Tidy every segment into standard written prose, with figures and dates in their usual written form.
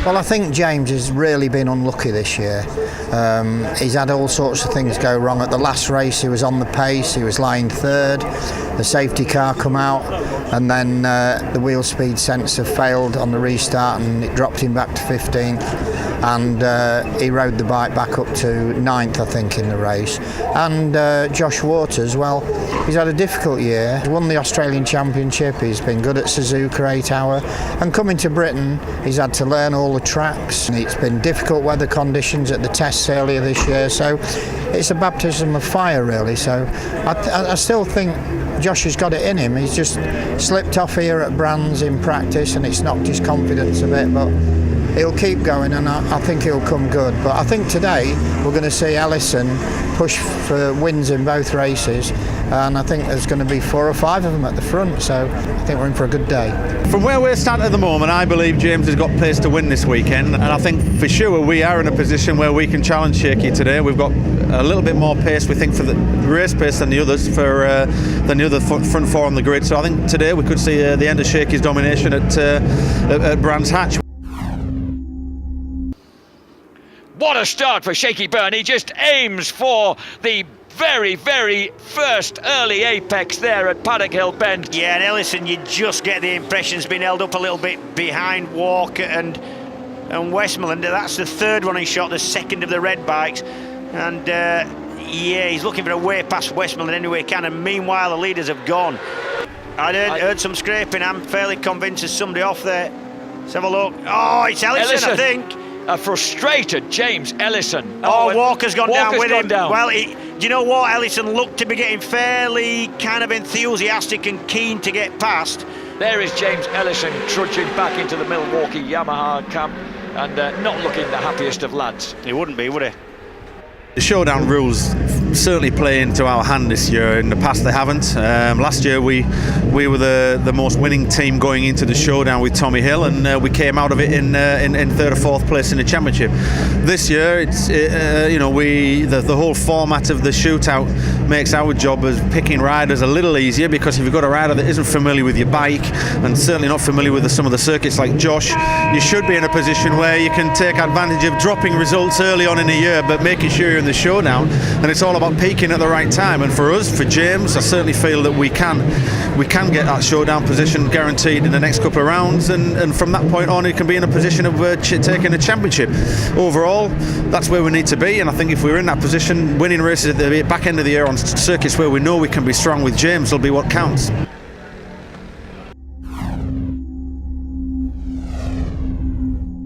Well, I think James has really been unlucky this year. He's had all sorts of things go wrong. At the last race he was on the pace, he was lying third, the safety car come out, and then the wheel speed sensor failed on the restart and it dropped him back to 15th, and he rode the bike back up to 9th, I think, in the race. And Josh Waters, well, he's had a difficult year. He won the Australian Championship, he's been good at Suzuka 8 Hour, and coming to Britain he's had to learn all the tracks. It's been difficult weather conditions at the tests earlier this year, so it's a baptism of fire really. So I still think Josh has got it in him. He's just slipped off here at Brands in practice and it's knocked his confidence a bit, but he'll keep going and I think he'll come good. But I think today we're going to see Ellison push for wins in both races, and I think there's going to be 4 or 5 of them at the front, so I think we're in for a good day. From where we're sat at the moment, I believe James has got pace to win this weekend, and I think for sure we are in a position where we can challenge Shaky today. We've got a little bit more pace, we think, for the race pace than the others, than the other front 4 on the grid. So I think today we could see the end of Shaky's domination at Brands Hatch. What a start for Shaky Byrne. He just aims for the very, very first early apex there at Paddock Hill Bend. Yeah, and Ellison, you just get the impression has been held up a little bit behind Walker and Westmoreland. That's the third running shot, the second of the red bikes. And yeah, he's looking for a way past Westmoreland any way he can, and meanwhile the leaders have gone. I heard some scraping. I'm fairly convinced there's somebody off there. Let's have a look. Oh, it's Ellison. I think. A frustrated James Ellison. Oh, Walker's gone down with him. Down. Well, do you know what? Ellison looked to be getting fairly kind of enthusiastic and keen to get past. There is James Ellison trudging back into the Milwaukee Yamaha camp and not looking the happiest of lads. He wouldn't be, would he? The Showdown rules certainly play into our hand this year. In the past they haven't. Last year we were the most winning team going into the Showdown with Tommy Hill, and we came out of it in 3rd or 4th place in the championship. This year it's the whole format of the shootout makes our job as picking riders a little easier, because if you've got a rider that isn't familiar with your bike and certainly not familiar with some of the circuits like Josh, you should be in a position where you can take advantage of dropping results early on in the year but making sure you're in the Showdown. And it's all about peaking at the right time, and for us, for James, I certainly feel that we can get that Showdown position guaranteed in the next couple of rounds, and from that point on he can be in a position of taking the championship. Overall, that's where we need to be, and I think if we're in that position, winning races at the back end of the year on circuits where we know we can be strong with James will be what counts.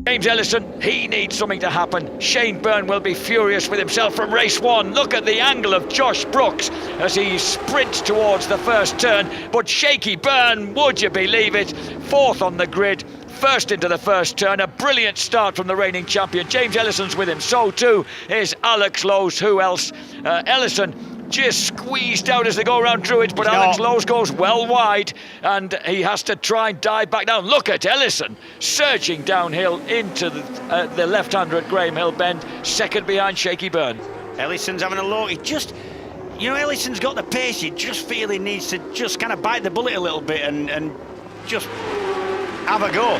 James Ellison, he needs something to happen. Shane Byrne will be furious with himself from race 1. Look at the angle of Josh Brooks as he sprints towards the first turn. But Shaky Byrne, would you believe it, 4th on the grid, first into the first turn. A brilliant start from the reigning champion. James Ellison's with him. So too is Alex Lowes. Who else? Ellison just squeezed out as they go around Druids, but Alex Lowes goes well wide and he has to try and dive back down. Look at Ellison surging downhill into the left-hander at Graham Hill Bend, second behind Shaky Byrne. Ellison's having a look. He just, Ellison's got the pace. You just feel he needs to just kind of bite the bullet a little bit and just have a go.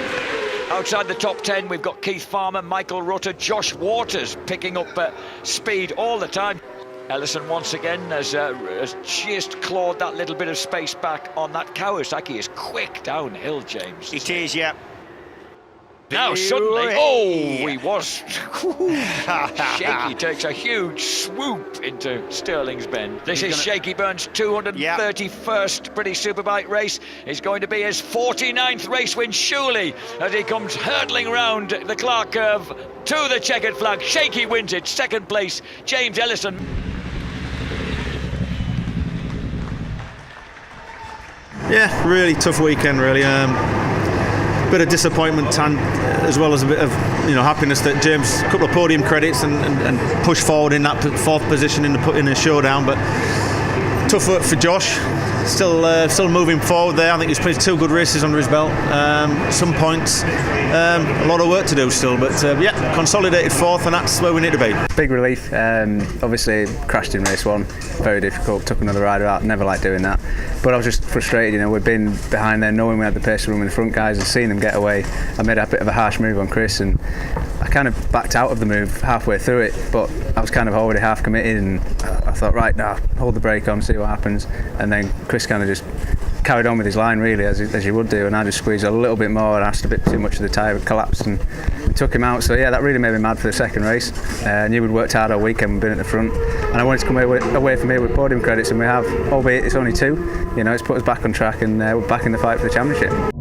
Outside the top 10, we've got Keith Farmer, Michael Rutter, Josh Waters picking up speed all the time. Ellison once again has just clawed that little bit of space back on that Kawasaki. Is quick downhill, James. It is, yeah. Now suddenly, he was. Shaky takes a huge swoop into Stirling's Bend. This is Shaky Byrne's 231st British Superbike race. It's going to be his 49th race win, surely, as he comes hurtling round the Clark curve to the checkered flag. Shaky wins it, second place, James Ellison. Yeah, really tough weekend, really. Bit of disappointment and as well as a bit of happiness that James, a couple of podium credits and pushed forward in that 4th position in the Showdown, but tough work for Josh. still moving forward there. I think he's played 2 good races under his belt. Some points, a lot of work to do still, but yeah, consolidated 4th, and that's where we need to be. Big relief. Obviously crashed in race 1, very difficult. Took another rider out. Never liked doing that, but I was just frustrated. You know, we'd been behind there, knowing we had the pace room in the front guys, and seeing them get away. I made a bit of a harsh move on Chris, and I kind of backed out of the move halfway through it, but I was kind of already half committed, and I thought, right, now hold the brake on, see what happens. And then Chris kind of just carried on with his line, really, as you would do, and I just squeezed a little bit more and asked a bit too much of the tyre, collapsed, and we took him out. So yeah, that really made me mad for the second race. I knew we'd worked hard all weekend, we'd been at the front, and I wanted to come away from here with podium credits, and we have, albeit it's only 2. You know, it's put us back on track, and we're back in the fight for the championship.